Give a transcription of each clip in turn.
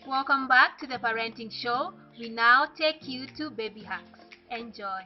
Welcome back to the Parenting Show. We now take you to baby hacks. Enjoy.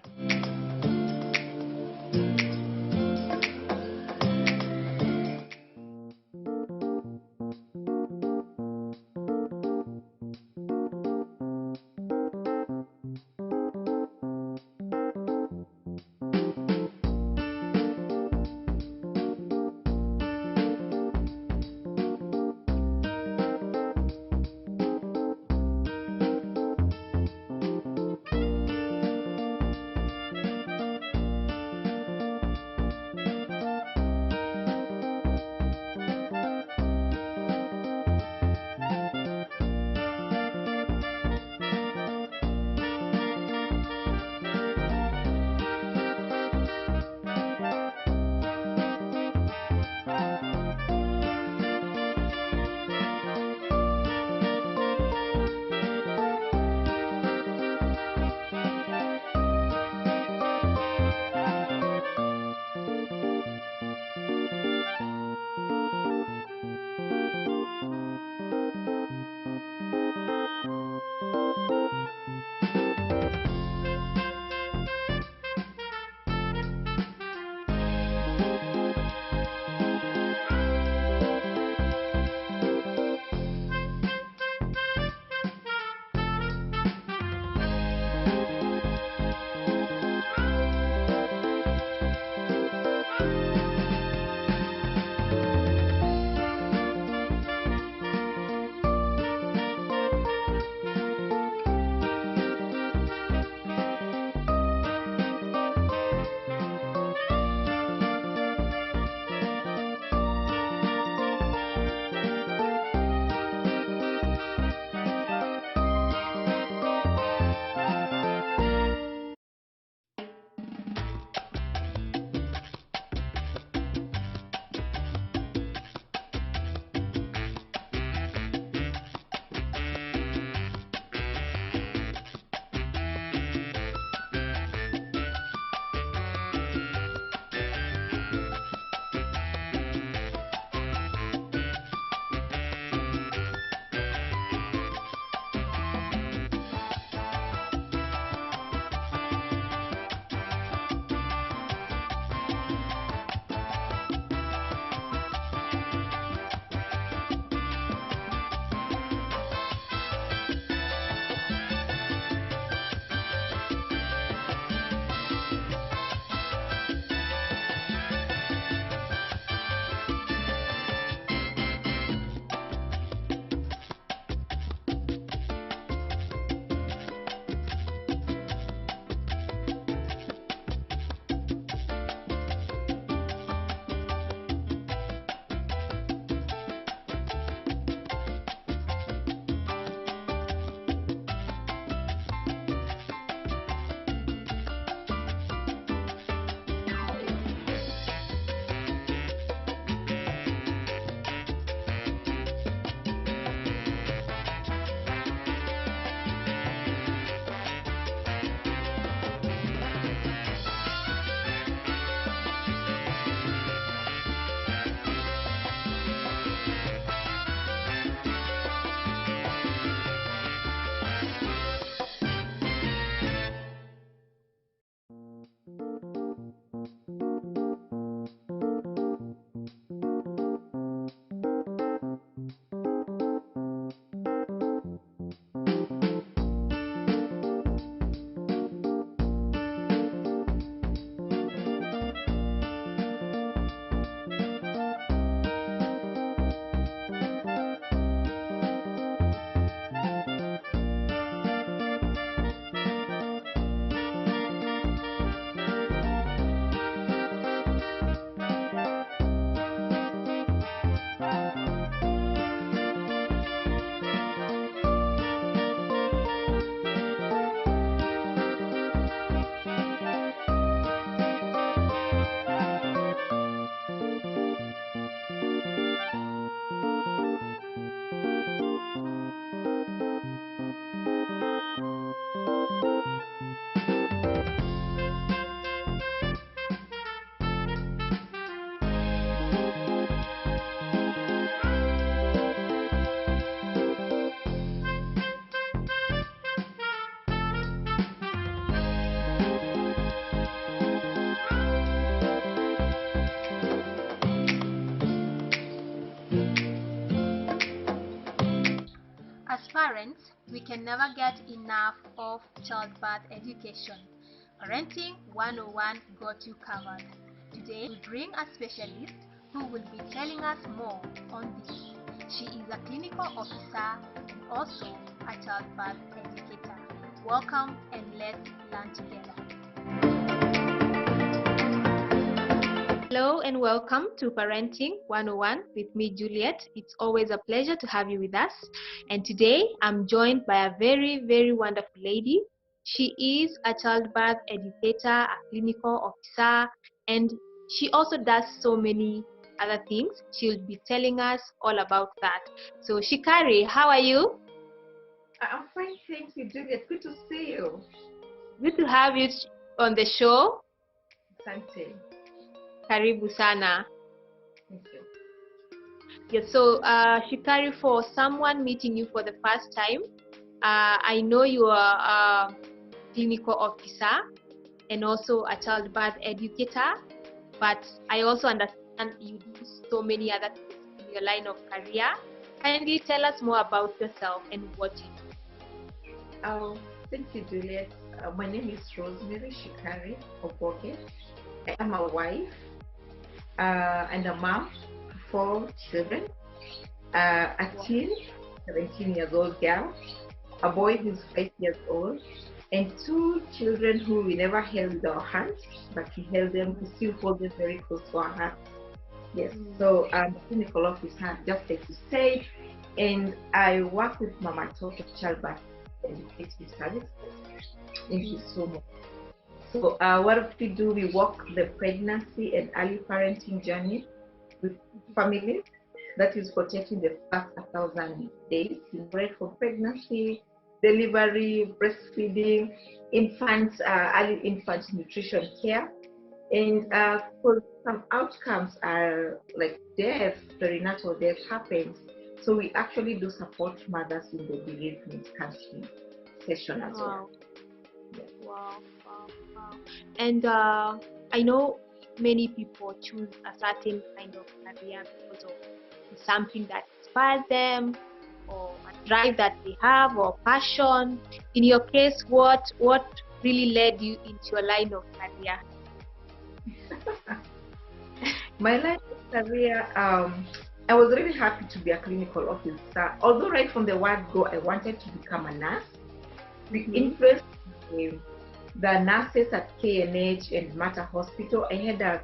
As parents, we can never get enough of childbirth education. Parenting 101 got you covered. Today, we bring a specialist who will be telling us more on this. She is a clinical officer and also a childbirth educator. Welcome and let's learn together. Hello and welcome to Parenting 101 with me, Juliet. It's always a pleasure to have you with us. And today I'm joined by a very, very wonderful lady. She is a childbirth educator, a clinical officer, and she also does so many other things. She'll be telling us all about that. So Shikari, how are you? I'm fine, thank you, Juliet. Good to see you. Good to have you on the show. Asante. Karibu sana. Thank you. Yes, so Shikari, for someone meeting you for the first time, I know you are a clinical officer and also a childbirth educator, but I also understand you do so many other things in your line of career. Kindly tell us more about yourself and what you do. Thank you, Juliet. My name is Rosemary Shikari Oboke. I am a wife and a mom to 4 children, a teen, 17-year-old girl, a boy who's 5 years old, and 2 children who we never held with our hands, but we still hold them very close to our hearts. Yes, so I'm a clinical officer, just like you said, and I work with Mama Talk Childbirth Educative Service. Thank you so much. So what we do, we walk the pregnancy and early parenting journey with families. That is for taking the first 1,000 days, right from pregnancy, delivery, breastfeeding, infants, early infant nutrition care. And for some outcomes are like death, perinatal death happens. So we actually do support mothers in the bereavement counseling session as well. Yeah. Wow. And I know many people choose a certain kind of career because of something that inspires them, or a drive that they have, or passion. In your case, what really led you into your line of career? My line of career, I was really happy to be a clinical officer. Although right from the word go, I wanted to become a nurse. The influence the nurses at KNH and Mater Hospital, I had a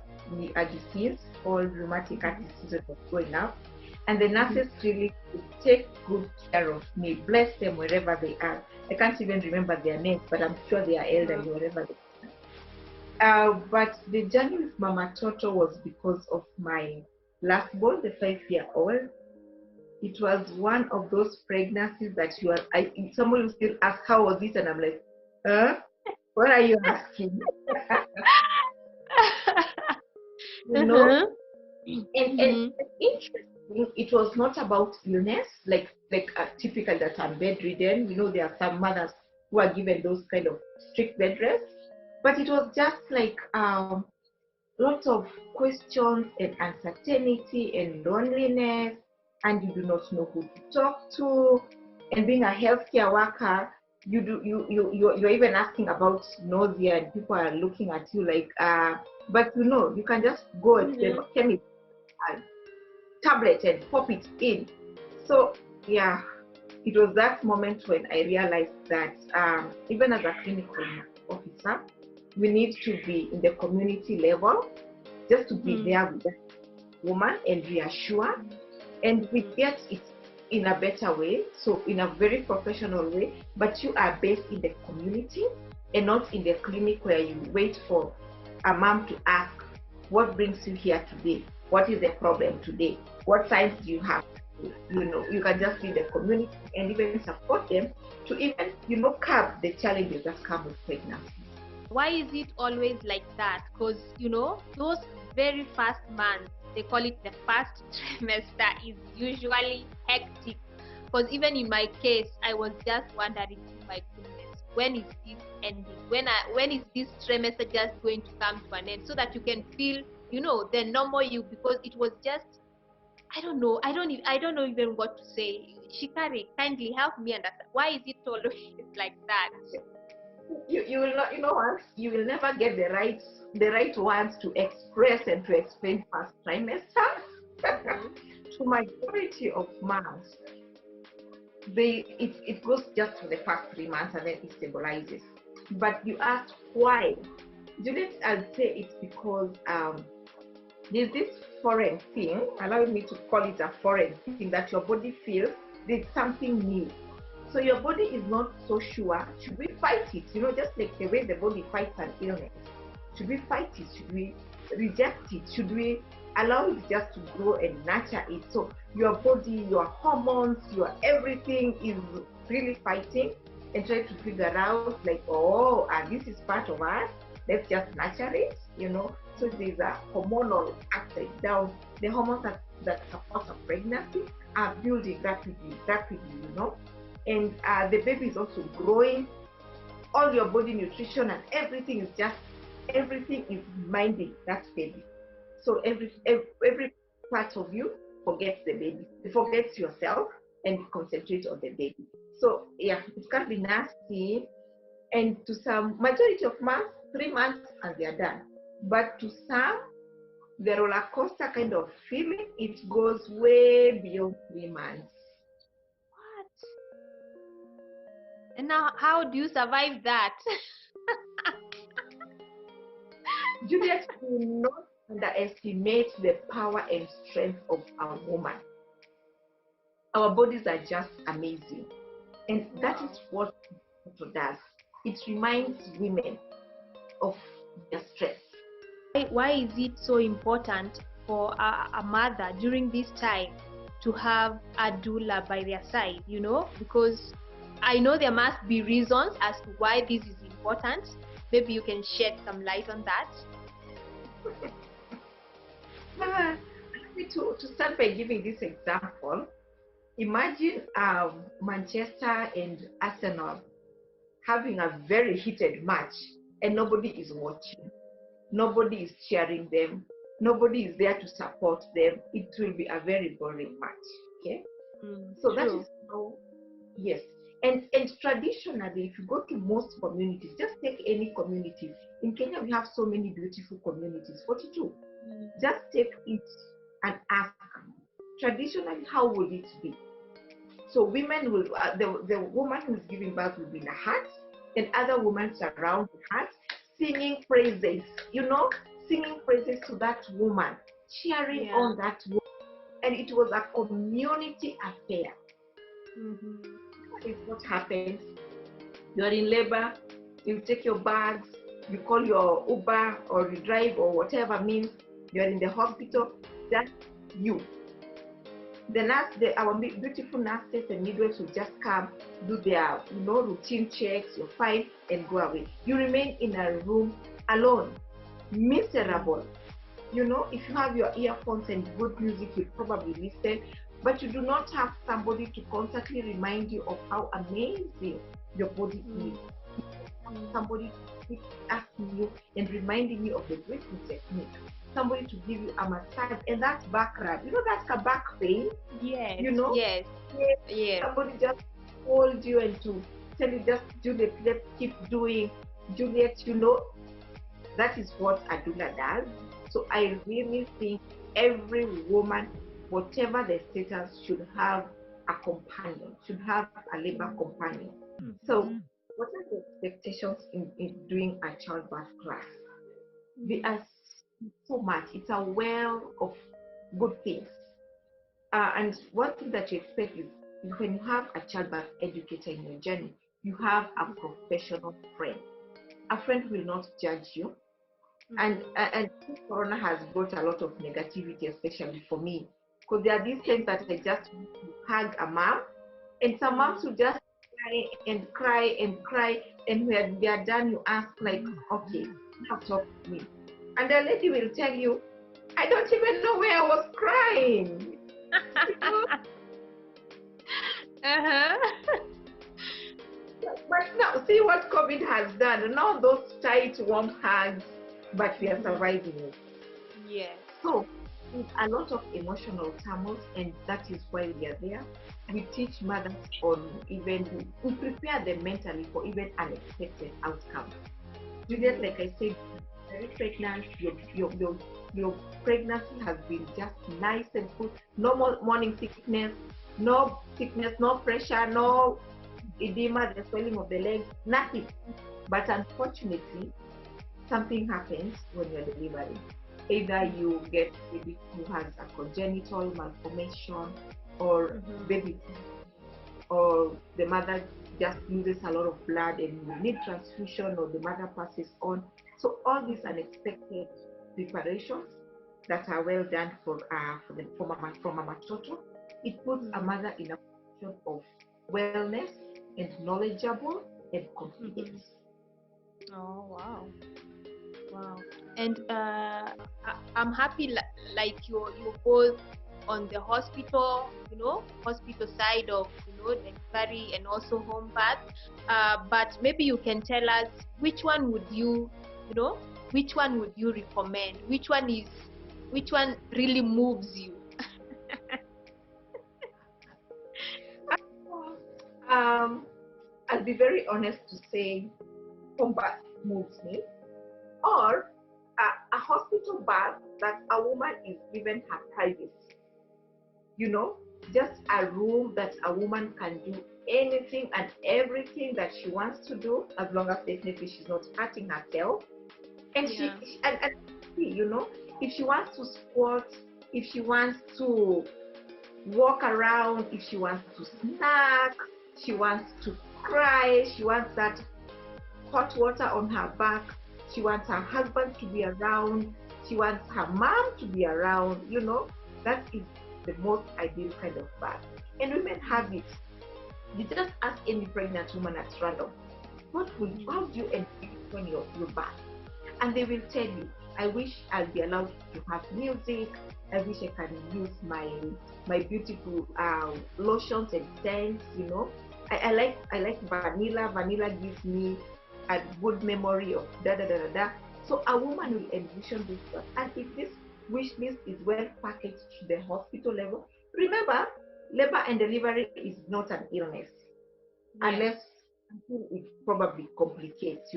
disease called rheumatic heart disease that was growing up, and the nurses really take good care of me. Bless them wherever they are. I can't even remember their names, but I'm sure they are elderly wherever they are. But the journey with Mama Toto was because of my last born, the 5-year-old. It was one of those pregnancies that someone will still ask, how was it? And I'm like, what are you asking? You know? And interesting, it was not about illness, like typical that I'm bedridden. You know, there are some mothers who are given those kind of strict bed rests. But it was just like lots of questions and uncertainty and loneliness, and you do not know who to talk to. And being a healthcare worker, you're even asking about nausea, and people are looking at you like, but you can just go and say, chemist tablet and pop it in. So yeah, it was that moment when I realized that even as a clinical officer, we need to be in the community level, just to be there with the woman and reassure, and we get it in a better way, so in a very professional way, but you are based in the community and not in the clinic where you wait for a mom to ask, what brings you here today? What is the problem today? What signs do you have? You can just be in the community and even support them to even, curb the challenges that come with pregnancy. Why is it always like that? Because, those very first months, they call it the first trimester, is usually hectic. Because even in my case, I was just wondering, oh my goodness, when is this ending? When is this trimester just going to come to an end, so that you can feel, the normal you? Because it was just, I don't know even what to say. Shikari, kindly help me understand. Why is it always like that? You will not, you know what? You will never get the right words to express and to explain first trimester. To majority of moms, it goes just for the first 3 months and then it stabilizes. But you ask why? Juliet, I'd say it's because there's this foreign thing, allow me to call it a foreign thing, that your body feels there's something new. So your body is not so sure, should we fight it? You know, just like the way the body fights an illness. Should we fight it? Should we reject it? Should we allow it just to grow and nurture it? So your body, your hormones, your everything is really fighting and trying to figure out like, oh, this is part of us. Let's just nurture it, you know. So there's a hormonal aspect down. The hormones that support a pregnancy are building rapidly, you know. And the baby is also growing. All your body nutrition and everything is minding that baby. So every part of you forgets the baby. It forgets yourself and concentrates on the baby. So yeah, it can be nasty. And to some majority of moms, 3 months and they are done. But to some, the roller coaster kind of feeling, it goes way beyond 3 months. What? And now, how do you survive that? Juliet, do not underestimate the power and strength of a woman. Our bodies are just amazing. And that is what it does. It reminds women of their stress. Why is it so important for a mother during this time to have a doula by their side, you know? Because I know there must be reasons as to why this is important. Maybe you can shed some light on that. To start by giving this example, imagine Manchester and Arsenal having a very heated match and nobody is watching. Nobody is cheering them. Nobody is there to support them. It will be a very boring match. Okay? So that is how, yes. And traditionally, if you go to most communities, just take any community. In Kenya, we have so many beautiful communities, 42. Just take it and ask, traditionally, how would it be? So women will, the woman who is giving birth will be in a hut, and other women surround the hut, singing praises, you know, singing praises to that woman, cheering on that woman. And it was a community affair. That is what happens. You're in labor, you take your bags, you call your Uber or you drive or whatever means, you're in the hospital, that's you. The nurse, our beautiful nurses and midwives will just come, do their, you know, routine checks, you're fine, and go away. You remain in a room alone, miserable. You know, if you have your earphones and good music, you'll probably listen, but you do not have somebody to constantly remind you of how amazing your body is. Somebody to keep asking you and reminding you of the breathing technique. Somebody to give you a massage, and that's back rub. You know, that's a back pain. Yes. You know. Yes. Somebody just hold you and to tell you, just Juliet, let's keep doing. Juliet, you know, that is what a doula does. So I really think every woman, whatever the status, should have a companion, should have a labor companion. So what are the expectations in doing a childbirth class? They are so much. It's a well of good things. And one thing that you expect is when you have a childbirth educator in your journey, you have a professional friend. A friend who will not judge you. And Corona has brought a lot of negativity, especially for me. Because there are these times that I just hug a mom, and some moms will just cry and cry and cry, and when they are done, you ask like, okay, now talk to me. And the lady will tell you, I don't even know where I was crying. But now, see what COVID has done. Now those tight, warm hugs, but we are surviving it. Yes. So is a lot of emotional turmoil, and that is why we are there. We teach mothers on even, we prepare them mentally for even unexpected outcomes. Juliet, like I said, very pregnant, your pregnancy has been just nice and good. No more morning sickness, no pressure, no edema, the swelling of the legs, nothing. But unfortunately, something happens when you're delivering. Either you get baby who has a congenital malformation, or baby, or the mother just loses a lot of blood and you need transfusion, or the mother passes on. So all these unexpected preparations that are well done for Mama Toto, it puts a mother in a position of wellness and knowledgeable and confidence. Oh, wow. Wow. And I'm happy like you're both on the hospital, hospital side of, delivery and also home birth. But maybe you can tell us which one would you, which one would you recommend? Which one really moves you? I'll be very honest to say home birth moves me, or a hospital birth that a woman is given her privacy. Just a room that a woman can do anything and everything that she wants to do, as long as definitely she's not hurting herself. And if she wants to squat, if she wants to walk around, if she wants to snack, she wants to cry, she wants that hot water on her back, she wants her husband to be around, she wants her mom to be around, that is the most ideal kind of birth. And women have it. You just ask any pregnant woman at random, how do you envision your birth? And they will tell you, I wish I'll be allowed to have music. I wish I can use my beautiful lotions and scents. I like vanilla. Vanilla gives me a good memory of da da da da da. So a woman will envision this stuff, and if this wish list is well packaged to the hospital level, remember, labor and delivery is not an illness, unless it probably complicates.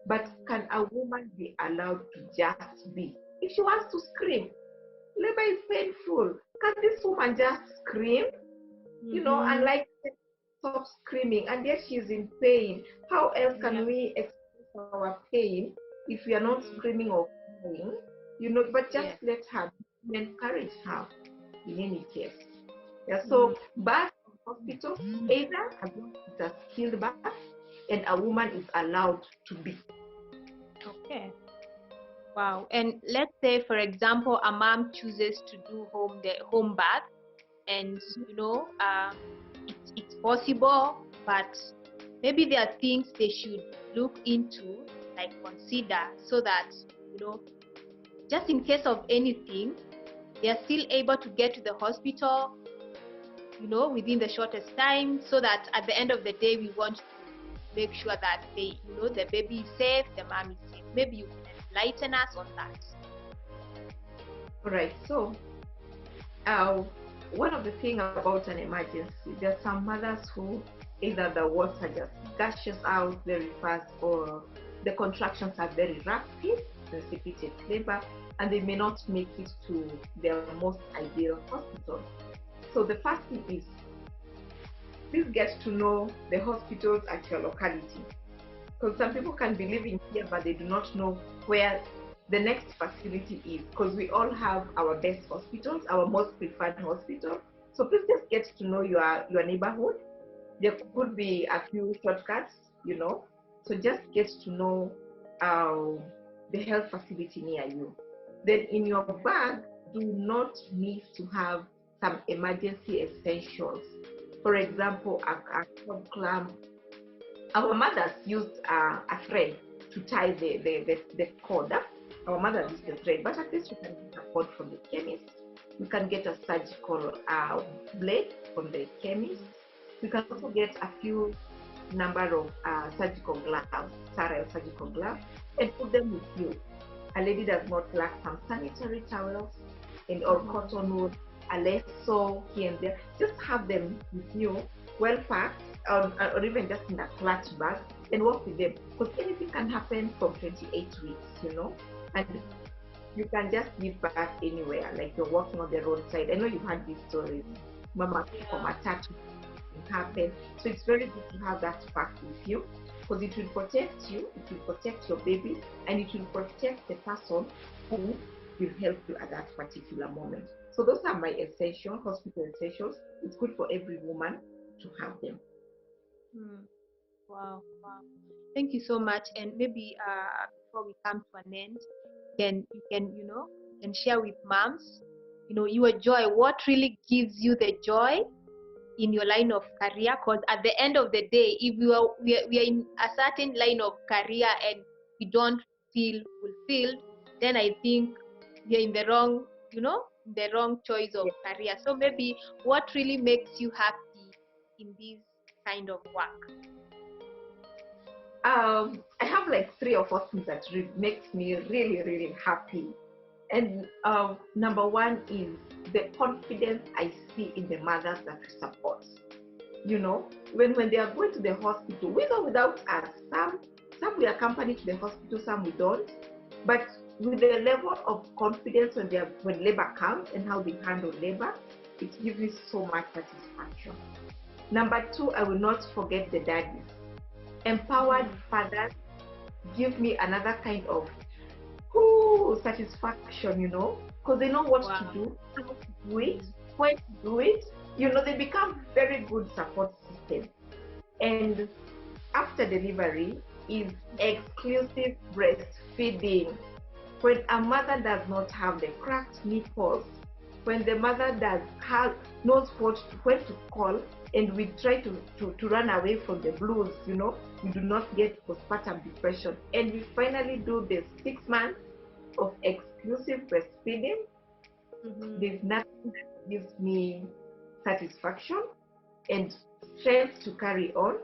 But can a woman be allowed to just be? If she wants to scream, labor is painful. Can this woman just scream? And like, stop screaming, and yet she's in pain. How else can we express our pain if we are not screaming or crying? But just let her, encourage her in any case. So birth in hospital, either it's a skilled birth and a woman is allowed to be. Okay. Wow. And let's say, for example, a mom chooses to do the home birth, and it's possible, but maybe there are things they should look into, like consider, so that just in case of anything, they are still able to get to the hospital within the shortest time, so that at the end of the day we want to make sure that the baby is safe, the mom is safe. Maybe you can enlighten us on that. All right. So one of the things about an emergency, there are some mothers who either the water just gushes out very fast, or the contractions are very rapid, precipitate labor, and they may not make it to their most ideal hospital. So the first thing is, please get to know the hospitals at your locality. Because some people can be living here, but they do not know where the next facility is. Because we all have our best hospitals, our most preferred hospital. So please just get to know your neighborhood. There could be a few shortcuts, So just get to know the health facility near you. Then in your bag, do not miss to have some emergency essentials. For example, a clamp. Our mothers used a thread to tie the cord. Our mothers used the thread, but at least you can get a cord from the chemist. You can get a surgical blade from the chemist. You can also get a few number of surgical gloves, sterile surgical gloves, and put them with you. A lady does not lack some sanitary towels, and or cotton wool, a lasso here and there. Just have them with you, well packed, or even just in a clutch bag, and walk with them. Because anything can happen from 28 weeks, and you can just give back anywhere, like you're walking on the roadside. I know you've had these stories, mama from a tattoo happen. So it's very good to have that fact with you, because it will protect you, it will protect your baby, and it will protect the person who will help you at that particular moment. So those are my essentials, hospital essentials. It's good for every woman to have them. Wow, wow. Thank you so much. And maybe before we come to an end, you can share with moms, your joy. What really gives you the joy in your line of career? Because at the end of the day, if we are in a certain line of career and we don't feel fulfilled, then I think we are in the wrong choice of career. So maybe what really makes you happy in this kind of work? I have like 3 or 4 things that makes me really, really happy. And number one is the confidence I see in the mothers that we support. When they are going to the hospital, with or without us, some we accompany to the hospital, some we don't. But with the level of confidence when labor comes and how they handle labor, it gives me so much satisfaction. Number two, I will not forget the daddies. Empowered fathers give me another kind of satisfaction, because they know what to do, how to do it, when to do it. They become very good support system. And after delivery is exclusive breastfeeding. When a mother does not have the cracked nipples, when the mother knows when to call, and we try to run away from the blues, we do not get postpartum depression, and we finally do the 6 months of exclusive breastfeeding. There's nothing that gives me satisfaction and strength to carry on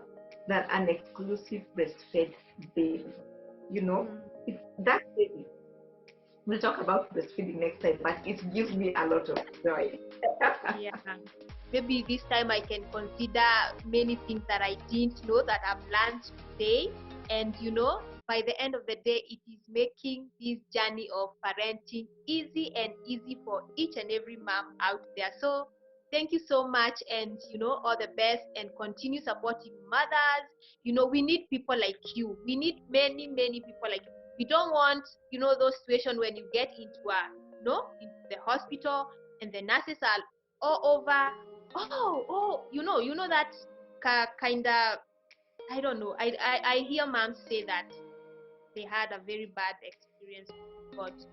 than an exclusive breastfed baby. It's that baby. We'll talk about breastfeeding next time, but it gives me a lot of joy. Yeah. Maybe this time I can consider many things that I didn't know that I've learned today. And by the end of the day, it is making this journey of parenting easy for each and every mom out there. So thank you so much, and all the best, and continue supporting mothers. We need people like you. We need many people like you. We don't want those situations when you get into into the hospital and the nurses are all over. That kind of, I don't know. I hear moms say that they had a very bad experience with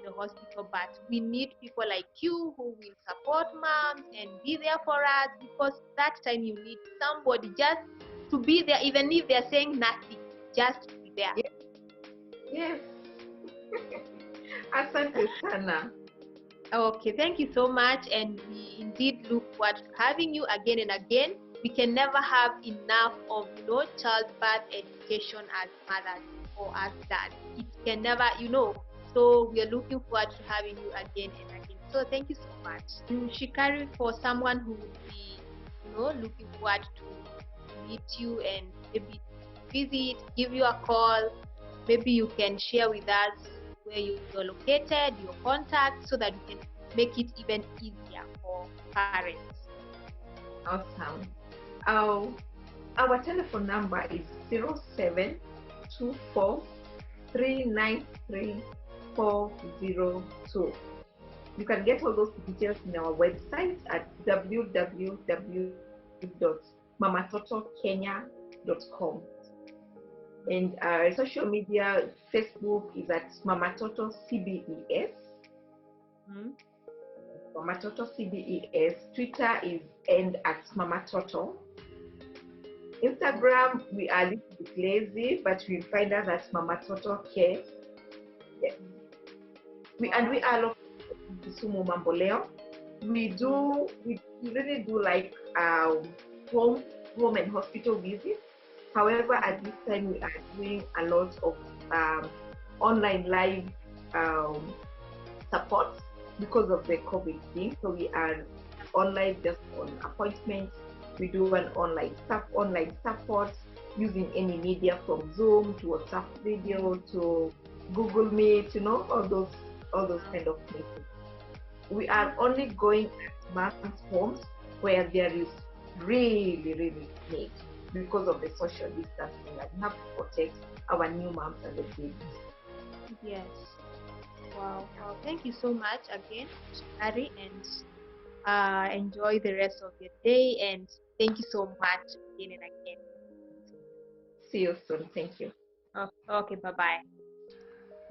the hospital, but we need people like you who will support moms and be there for us, because that time you need somebody just to be there, even if they're saying nothing, just to be there. Yes. Asante sana. Okay, thank you so much, and we indeed look forward to having you again and again. We can never have enough of childbirth education as mothers or as dads. It can never, So we are looking forward to having you again and again. So thank you so much. Shikari, for someone who would be, looking forward to meet you and maybe visit, give you a call, maybe you can share with us where you're located, your contact, so that we can make it even easier for parents. Awesome. Our telephone number is 0724 393 402. You can get all those details in our website at www.mamatotokenya.com. And our social media, Facebook is at Mamatoto CBES. Mamatoto CBES. Twitter is at Mamatoto. Instagram, we are a little bit lazy, but you find us at Mamatoto Care. Yes. We are located in Kisumu, Mamboleo. We really do like home and hospital visits. However, at this time we are doing a lot of online live support. because of the COVID thing. So we are online just on appointments. We do an online support using any media from Zoom to WhatsApp video to Google Meet, all those kind of meetings. We are only going at moms' homes where there is really, really need because of the social distancing, and we have to protect our new moms and the babies. Yes. Wow. Wow. Thank you so much again, Shikari, and enjoy the rest of your day. And thank you so much again and again. See you soon. Thank you. Okay. Bye bye.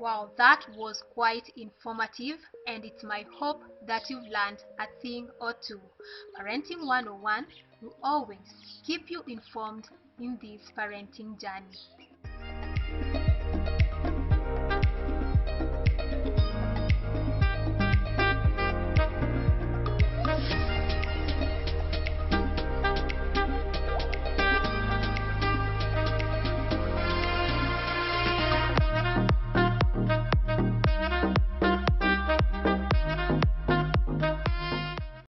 Wow, that was quite informative, and it's my hope that you've learned a thing or two. Parenting 101 will always keep you informed in this parenting journey.